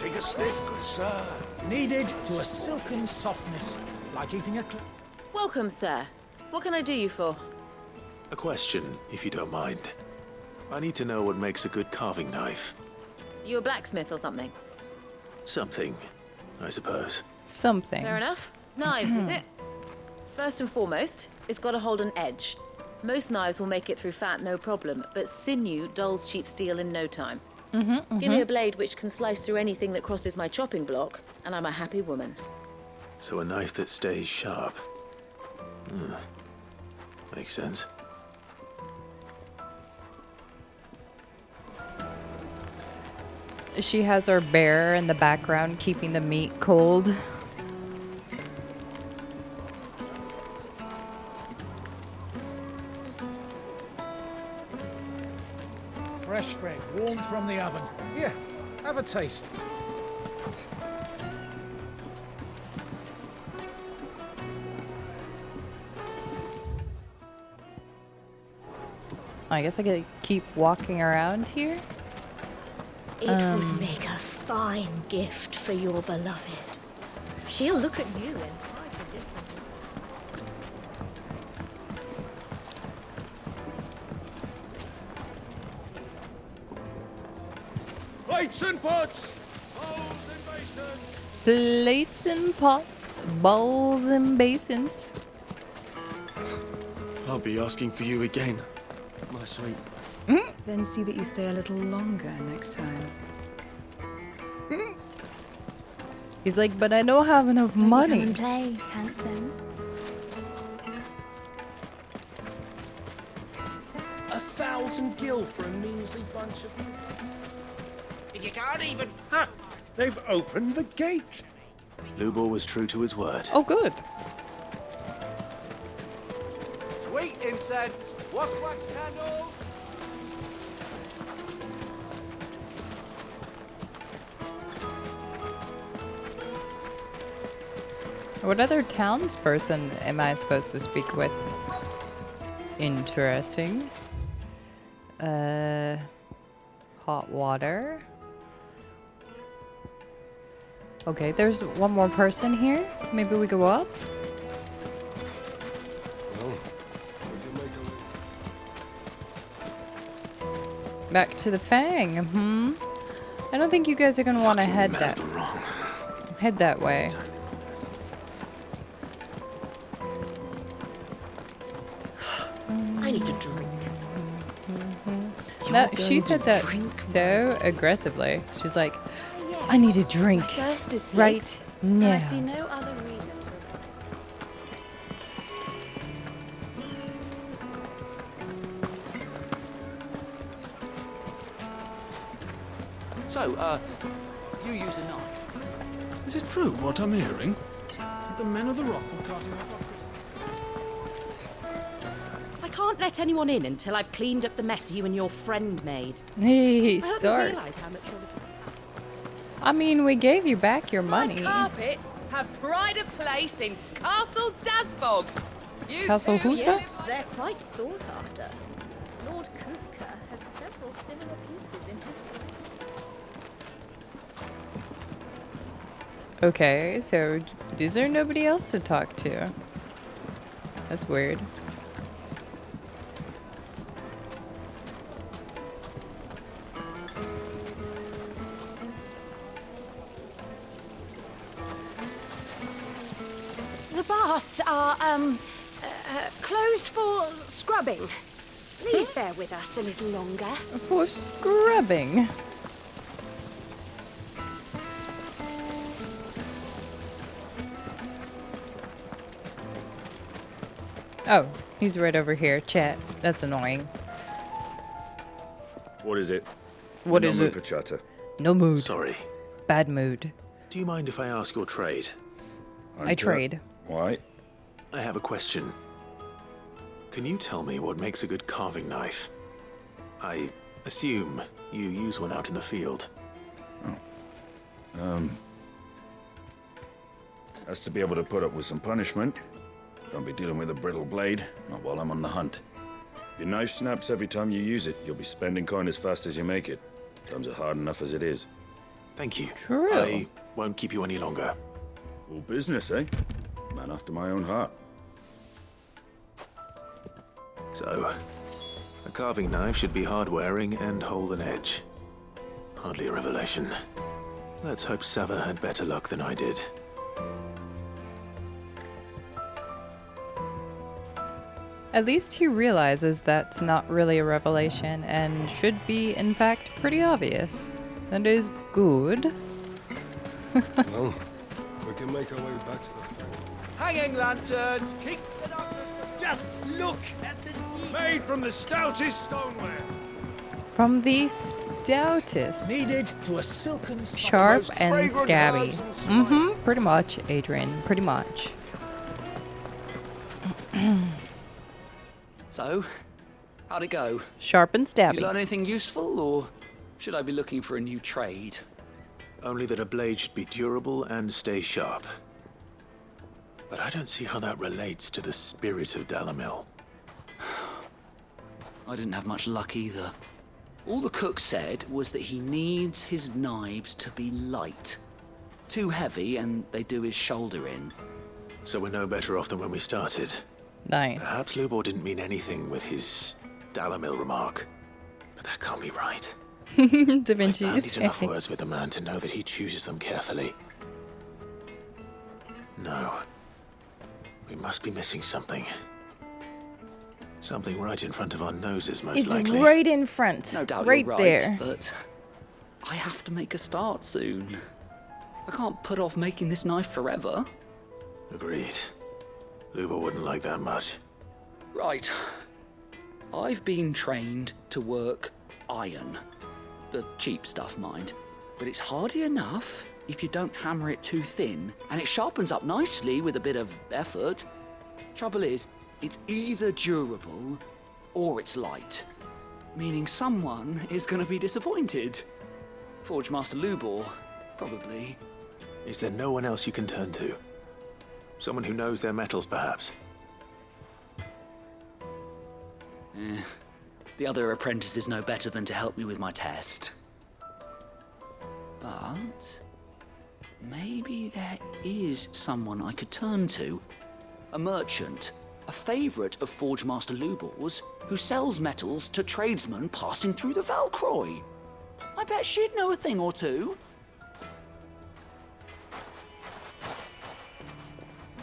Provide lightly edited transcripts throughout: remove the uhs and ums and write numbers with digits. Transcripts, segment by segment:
Take a sniff, good sir. Kneaded to a silken softness, like eating a Welcome, sir. What can I do you for? A question, if you don't mind. I need to know what makes a good carving knife. You a blacksmith or something? Something, I suppose. Something. Fair enough. Knives, is it? First and foremost, it's got to hold an edge. Most knives will make it through fat, no problem, but sinew dulls cheap steel in no time. Give me a blade which can slice through anything that crosses my chopping block, and I'm a happy woman. So a knife that stays sharp. Makes sense. She has her bear in the background keeping the meat cold. fresh bread, warm from the oven. Here, have a taste. I guess I could keep walking around here. It would make a fine gift for your beloved. She'll look at you and quite a different Plates and pots! Bowls and basins! Plates and pots, bowls and basins. I'll be asking for you again, my sweet. Then see that you stay a little longer next time. He's like, but I don't have enough money. Come and play, handsome. 1,000 gil for a measly bunch of... You can't even... They've opened the gate! Lubor was true to his word. Oh, good. Sweet incense! Wax candle! What other townsperson am I supposed to speak with? Interesting. Hot water. Okay, there's one more person here. Maybe we go up? Back to the Fang. I don't think you guys are gonna want to head that way. I need a drink. No, she said that so aggressively. She's like, I need a drink Thirst is right and I now. see no other reason to... So, you use a knife? Is it true what I'm hearing? That the men of the rock were carting off our prisoners? I can't let anyone in until I've cleaned up the mess you and your friend made. Hey, I hope you sorry. realise how much you're looking. I mean, we gave you back your money. My carpets have pride of place in Castle Dasbog. You Castle two, Husa? Yes, they're quite sought after. Lord Kupka has several similar pieces in his... Okay, so is there nobody else to talk to? That's weird. The baths are, closed for scrubbing. Please bear with us a little longer. For scrubbing. Oh, he's right over here, chat. That's annoying. What is it? What No is mood it? for chatter. No mood. Sorry. Bad mood. Do you mind if I ask your trade? I trade. Why? I have a question. Can you tell me what makes a good carving knife? I assume you use one out in the field. Has to be able to put up with some punishment. Don't be dealing with a brittle blade, not while I'm on the hunt. Your knife snaps every time you use it. You'll be spending coin as fast as you make it. Times are hard enough as it is. Thank you. True. I won't keep you any longer. All business, eh? Man after my own heart. So, a carving knife should be hard-wearing and hold an edge. Hardly a revelation. Let's hope Sava had better luck than I did. At least he realizes that's not really a revelation and should be, in fact, pretty obvious. That is good. Well, we can make our way back to the fort. Hanging lanterns, keep the darkness. Just look at the Made from the stoutest stoneware. From the stoutest. Needed to a silken Sharp most and fragrant stabby. herbs and spices. Pretty much, Adrian. Pretty much. So, how'd it go? Sharp and You stabby. learn anything useful, or should I be looking for a new trade? Only that a blade should be durable and stay sharp. But I don't see how that relates to the spirit of Dalamil. I didn't have much luck either. All the cook said was that he needs his knives to be light. Too heavy and they do his shoulder in. So we're no better off than when we started. Nice. Perhaps Lubor didn't mean anything with his Dalamil remark. But that can't be right. Da Vinci I've is bandied enough words with the man to know that he chooses them carefully. No. We must be missing something. Something right in front of our noses, most It's likely. right in front. No doubt right you're right, there. but I have to make a start soon. I can't put off making this knife forever. Agreed. Lubor wouldn't like that much. Right. I've been trained to work iron. The cheap stuff, mind. But it's hardy enough if you don't hammer it too thin, and it sharpens up nicely with a bit of effort. Trouble is, it's either durable or it's light. Meaning someone is going to be disappointed. Forge Master Lubor, probably. Is there no one else you can turn to? Someone who knows their metals, perhaps? The other apprentices know better than to help me with my test. But maybe there is someone I could turn to. A merchant, a favourite of Forge Master Lubor's, who sells metals to tradesmen passing through the Valcroy. I bet she'd know a thing or two.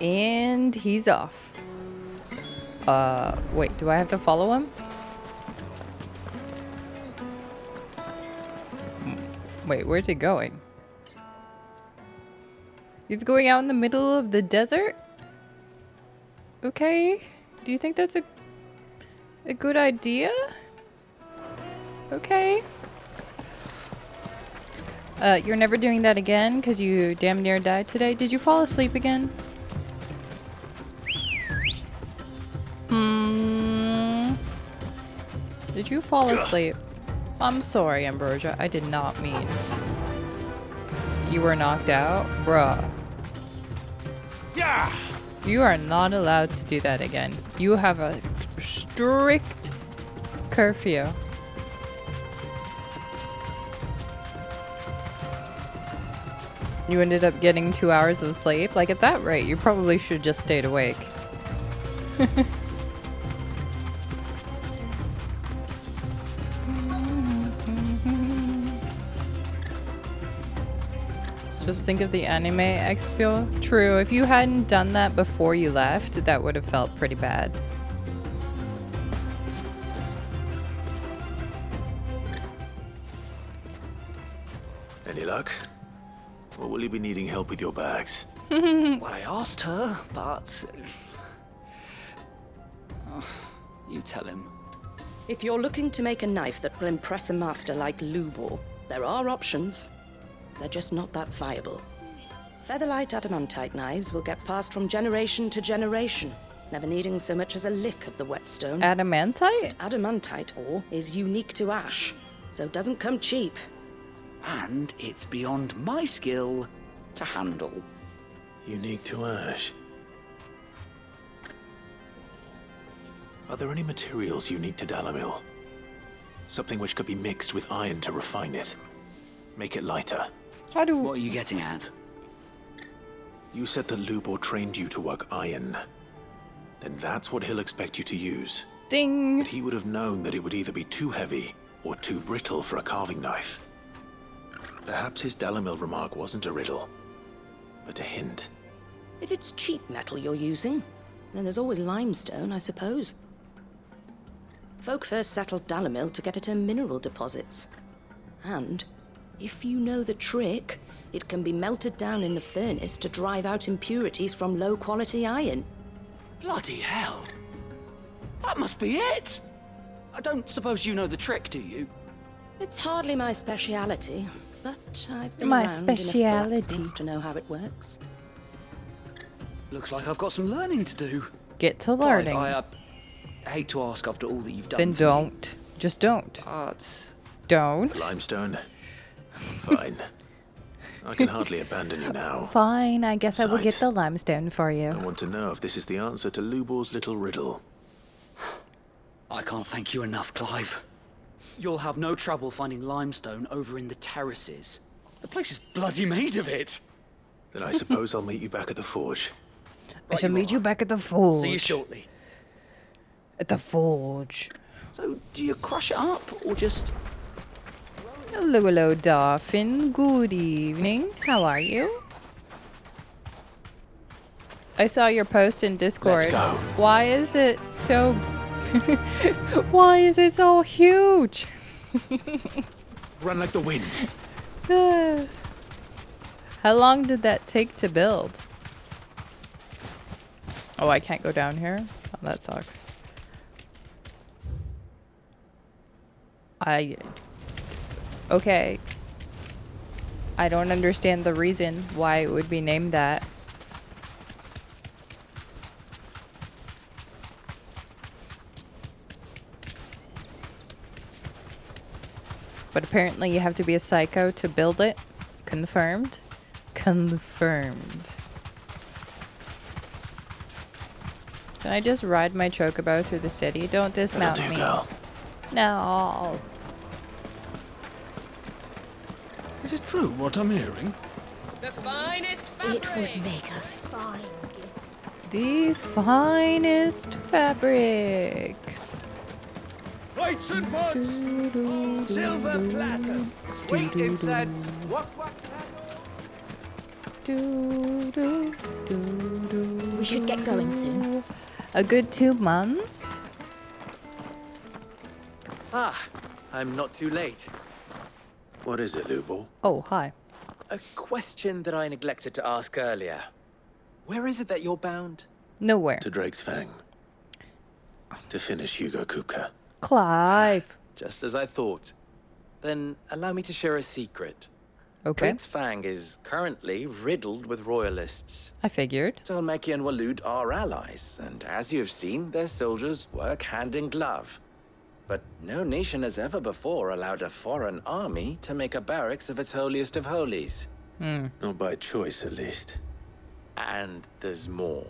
And he's off. Wait, do I have to follow him? Wait, where's he going? He's going out in the middle of the desert? Okay. Do you think that's a good idea? Okay. You're never doing that again because you damn near died today. Did you fall asleep again? Did you fall asleep? I'm sorry, Ambrosia. I did not mean. You were knocked out? Bruh. Yeah. You are not allowed to do that again. You have a strict curfew. You ended up getting 2 hours of sleep? Like, at that rate, you probably should just stayed awake. Just think of the anime expo. True, if you hadn't done that before you left, that would have felt pretty bad. Any luck? Or will you be needing help with your bags? Well, I asked her, but... you tell him. If you're looking to make a knife that will impress a master like Lubor, there are options. They're just not that viable. Featherlight adamantite knives will get passed from generation to generation, never needing so much as a lick of the whetstone. Adamantite? Adamantite ore is unique to ash, so doesn't come cheap. And it's beyond my skill to handle. Unique to ash. Are there any materials unique to Dalamil? Something which could be mixed with iron to refine it. Make it lighter. What are you getting at? You said that Lubor trained you to work iron. Then that's what he'll expect you to use. Ding! But he would have known that it would either be too heavy or too brittle for a carving knife. Perhaps his Dalamil remark wasn't a riddle, but a hint. If it's cheap metal you're using, then there's always limestone, I suppose. Folk first settled Dalamil to get at her mineral deposits. And, if you know the trick, it can be melted down in the furnace to drive out impurities from low-quality iron. Bloody hell! That must be it! I don't suppose you know the trick, do you? It's hardly my speciality, but I've been My around enough speciality. blacksmiths to know how it works. Looks like I've got some learning to do. Get to Clive, learning. I hate to ask after all that you've done Then for me, don't. Just don't. but Don't. Limestone? Fine. I can hardly abandon you now. Fine, I guess I will get Besides, the limestone for I you. want to know if this is the answer to Lubor's little riddle. I can't thank you enough, Clive. You'll have no trouble finding limestone over in the terraces. The place is bloody made of it. Then I suppose I'll meet you back at the forge. I shall meet you back at the forge. See you shortly. At the forge. So, do you crush it up, or just... Hello, hello, Dolphin. Good evening. How are you? I saw your post in Discord. Let's go. Why is it so... Why is it so huge? Run like the wind. How long did that take to build? Oh, I can't go down here? Oh, that sucks. Okay. I don't understand the reason why it would be named that. But apparently you have to be a psycho to build it. Confirmed. Confirmed. Can I just ride my chocobo through the city? Don't dismount That'll do, me. girl. No. Is it true what I'm hearing? The finest It fabric. would make a fine gift. The finest fabrics. Plates and pots, silver platters, sweet incense. We should get going soon. A good 2 months? Ah, I'm not too late. What is it, Lubor? Oh, hi. A question that I neglected to ask earlier. Where is it that you're bound? Nowhere. To Drake's Fang. To finish Hugo Kupka. Clive. Just as I thought. Then allow me to share a secret. Okay. Drake's Fang is currently riddled with royalists. I figured. Talmeki and Walud are allies, and as you have seen, their soldiers work hand in glove. But no nation has ever before allowed a foreign army to make a barracks of its holiest of holies. Not by choice, at least. And there's more.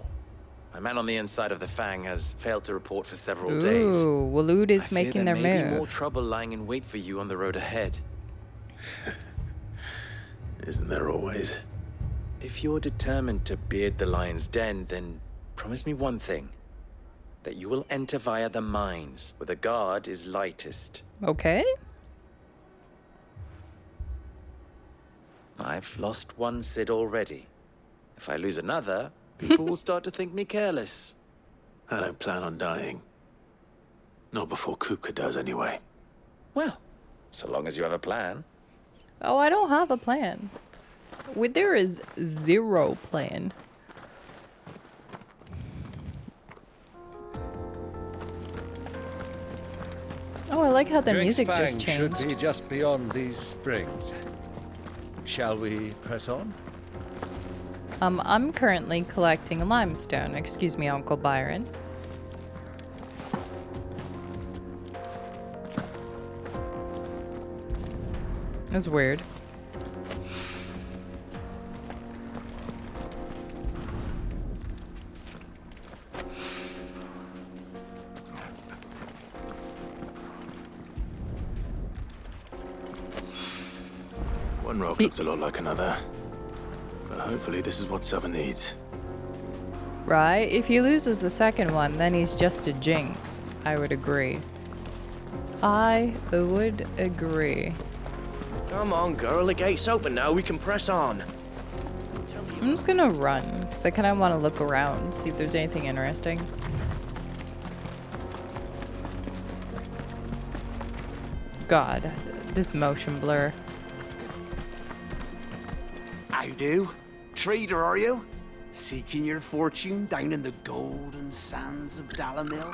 A man on the inside of the Fang has failed to report for several days. Ooh, Walud is I fear making there their may be move. more trouble lying in wait for you on the road ahead. Isn't there always? If you're determined to beard the lion's den, then promise me one thing. That you will enter via the mines, where the guard is lightest. Okay. I've lost one Cid already. If I lose another, people will start to think me careless. I don't plan on dying. Not before Kupka does, anyway. Well, so long as you have a plan. Oh, I don't have a plan. There is zero plan. Oh, I like how the Drake's music just Fang changed. should be just beyond these springs. Shall we press on? I'm currently collecting limestone. Excuse me, Uncle Byron. That's weird. One rock looks a lot like another. But hopefully this is what Sava needs. Right? If he loses the second one, then he's just a jinx. I would agree. I would agree. Come on, girl. The gate's open now. We can press on. I'm just gonna run, because I kind of want to look around, see if there's anything interesting. God, this motion blur. How do? Trader, are you? Seeking your fortune down in the golden sands of Dalamil?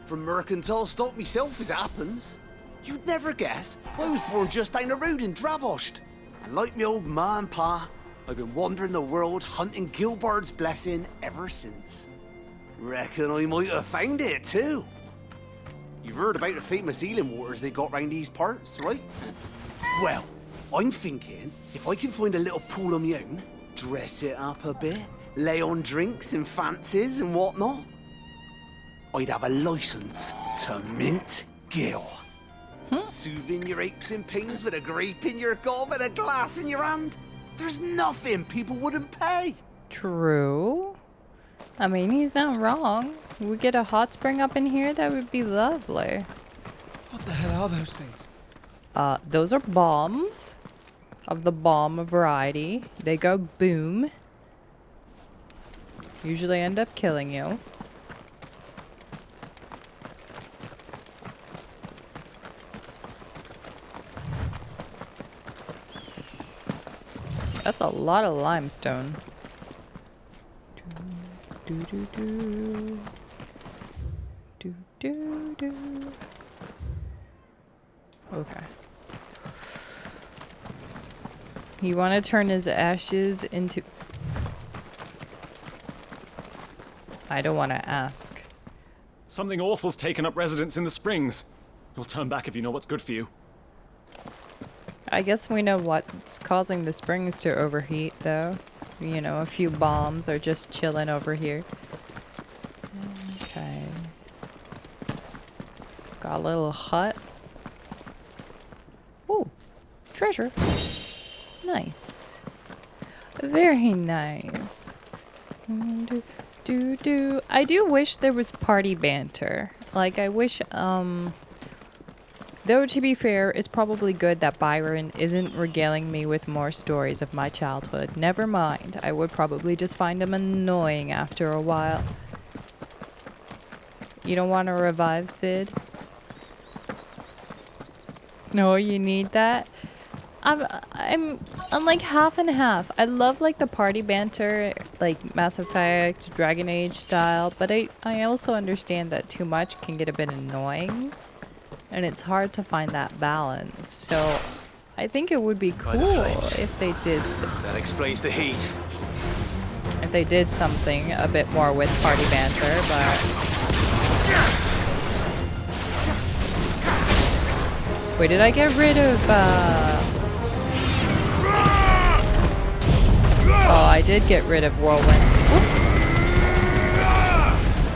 From mercantile stock myself, as it happens. You'd never guess, I was born just down the road in Dravost. And like me old ma and pa, I've been wandering the world hunting Gilbard's blessing ever since. Reckon I might have found it too. You've heard about the famous healing waters they got round these parts, right? Well, I'm thinking if I can find a little pool of my own, dress it up a bit, lay on drinks and fancies and whatnot, I'd have a license to mint Gil. Soothing your aches and pains with a grape in your gob and a glass in your hand. There's nothing people wouldn't pay. True. I mean, he's not wrong. We get a hot spring up in here, that would be lovely. What the hell are those things? Those are bombs. Of the bomb variety. They go boom. Usually end up killing you. That's a lot of limestone. Do do do do do do. Okay. You want to turn his ashes into... I don't want to ask. Something awful's taken up residence in the springs. You'll turn back if you know what's good for you. I guess we know what's causing the springs to overheat, though. You know, a few bombs are just chilling over here. Okay. Got a little hut. Ooh, treasure. Nice. Very nice. I do wish there was party banter. Like, I wish, though, to be fair, it's probably good that Byron isn't regaling me with more stories of my childhood. Never mind. I would probably just find him annoying after a while. You don't want to revive Sid? No, you need that? I'm like half and half. I love like the party banter, like Mass Effect, Dragon Age style, but I also understand that too much can get a bit annoying. And it's hard to find that balance. So I think it would be cool if they did. That explains the heat. If they did something a bit more with party banter, but... Wait, did I get rid of, Oh, I did get rid of Whirlwind. Whoops.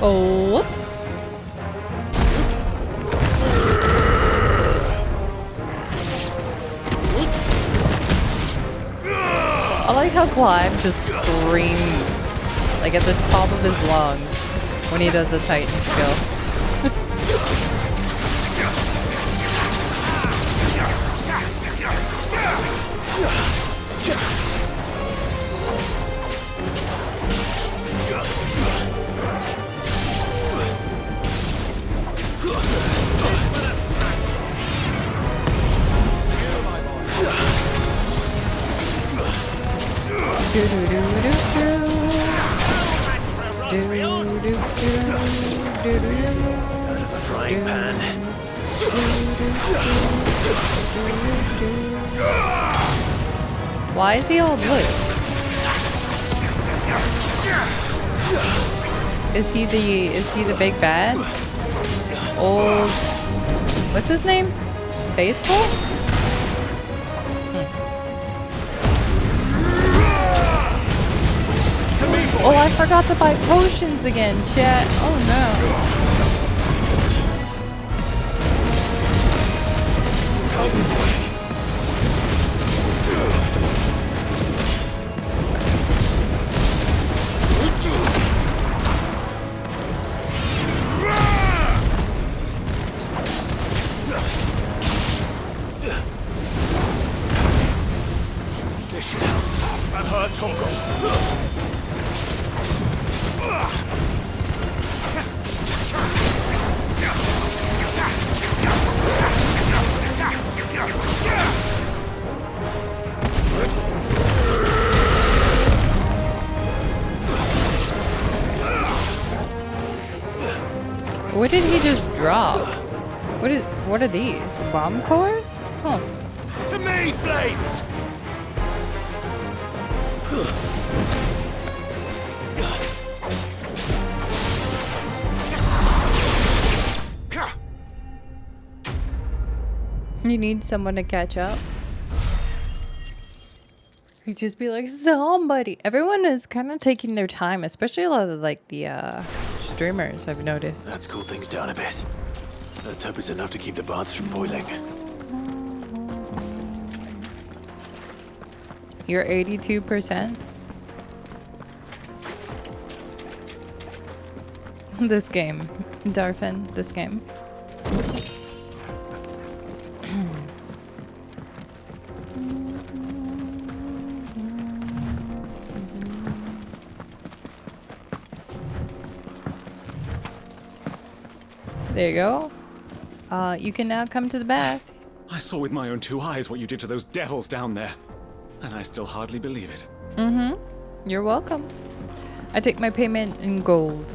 Oh, whoops. I like how Clive just screams, like at the top of his lungs, when he does a Titan skill. Out of the frying pan. Why is he all blue? Is he the big bad? Old, what's his name? Faithful? Oh, I forgot to buy potions again, chat. Oh no. position. I've heard What did he just drop? What are these? Bomb cores? Huh. To me, flames! You need someone to catch up. He'd just be like, somebody. Everyone is kind of taking their time, especially a lot of like the streamers, I've noticed. Let's cool things down a bit. Let's hope it's enough to keep the baths from boiling. You're 82%? This game. Darfin, this game. There you go. You can now come to the bath. I saw with my own 2 eyes what you did to those devils down there. And I still hardly believe it. Mm-hmm. You're welcome. I take my payment in gold.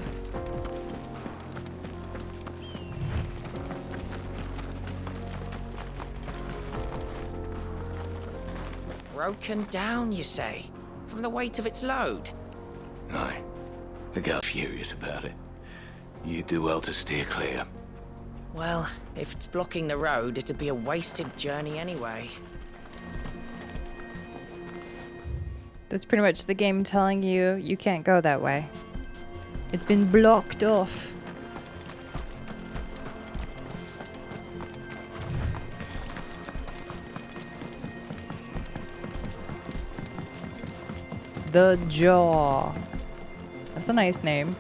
Broken down, you say? From the weight of its load? Aye. The girl's furious about it. You do well to steer clear. Well, if it's blocking the road, it'd be a wasted journey anyway. That's pretty much the game telling you you can't go that way. It's been blocked off. The Jaw. That's a nice name.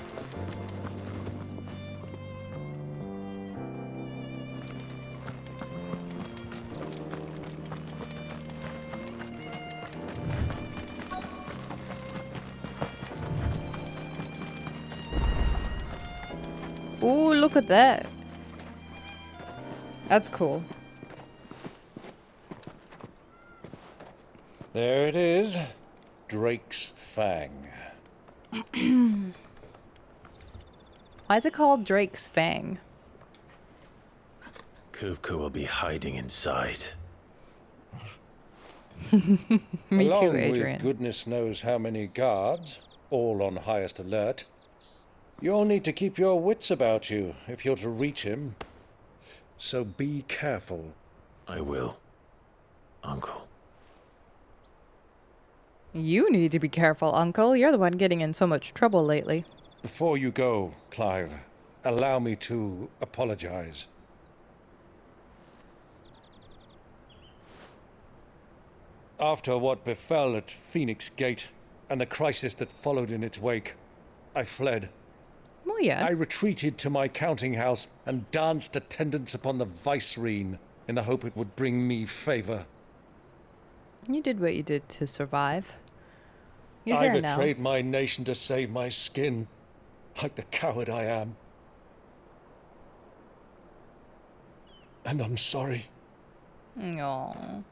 Ooh, look at that. That's cool. There it is. Drake's Fang. Why is it called Drake's Fang? Kupka will be hiding inside. Me Along too, Adrian. with goodness knows how many guards, all on highest alert, you'll need to keep your wits about you if you're to reach him. So be careful. I will, Uncle. You need to be careful, Uncle. You're the one getting in so much trouble lately. Before you go, Clive, allow me to apologize. After what befell at Phoenix Gate and the crisis that followed in its wake, I fled. Well, yeah. I retreated to my counting house and danced attendance upon the vicereine in the hope it would bring me favor. You did what you did to survive. You're I here now. betrayed my nation to save my skin, like the coward I am. And I'm sorry. Aww.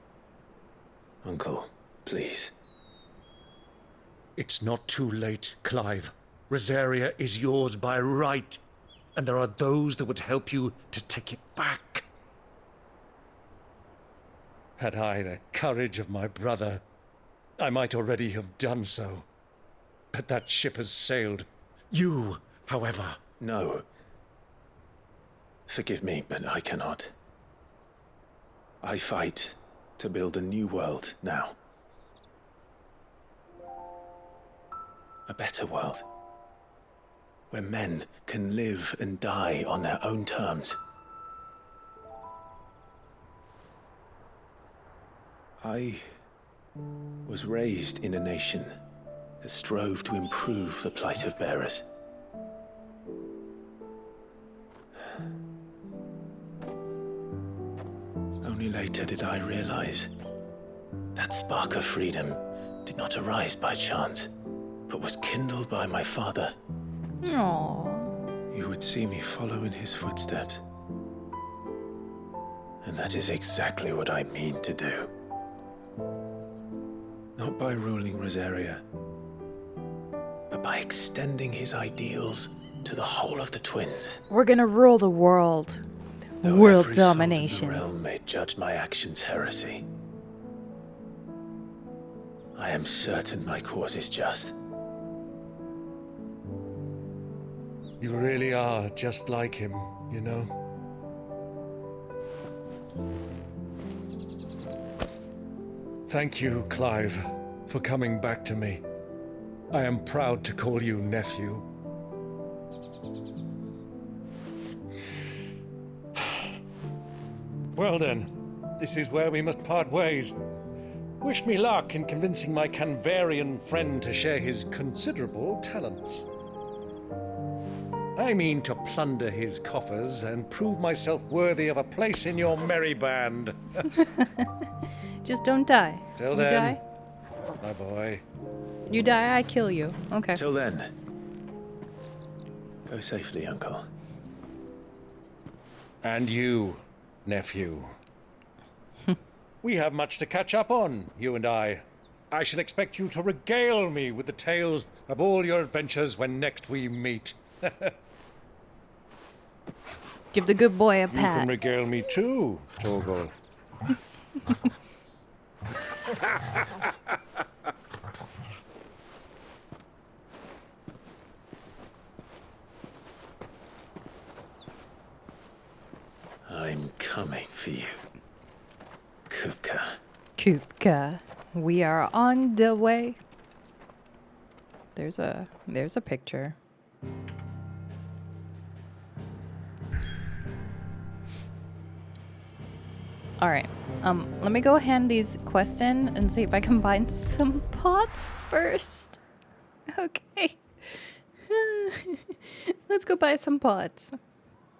Uncle, please. It's not too late, Clive. Rosaria is yours by right, and there are those that would help you to take it back. Had I the courage of my brother, I might already have done so. But that ship has sailed. You, however... No. Forgive me, but I cannot. I fight to build a new world now. A better world. Where men can live and die on their own terms. I was raised in a nation that strove to improve the plight of bearers. Only later did I realize That spark of freedom did not arise by chance, but was kindled by my father. Aww. You would see me follow in his footsteps. And that is exactly what I mean to do. Not by ruling Rosaria, but by extending his ideals to the whole of the twins. We're gonna rule the world. Though World every soul in domination. the realm may judge my actions heresy, I am certain my cause is just. You really are just like him, you know? Thank you, Clive, for coming back to me. I am proud to call you nephew. Well then, this is where we must part ways. Wish me luck in convincing my Canvarian friend to share his considerable talents. I mean to plunder his coffers and prove myself worthy of a place in your merry band. Just don't die. Till You then, die? my boy. You die, I kill you. Okay. Till then, go safely, Uncle. And you, nephew. We have much to catch up on, you and I. I shall expect you to regale me with the tales of all your adventures when next we meet. Give the good boy a You pat. can regale me too, Torgal. I'm coming for you, Kupka. Kupka, we are on the way. There's a picture. All right. Let me go hand these quests in and see if I can find some pots first. Okay. Let's go buy some pots.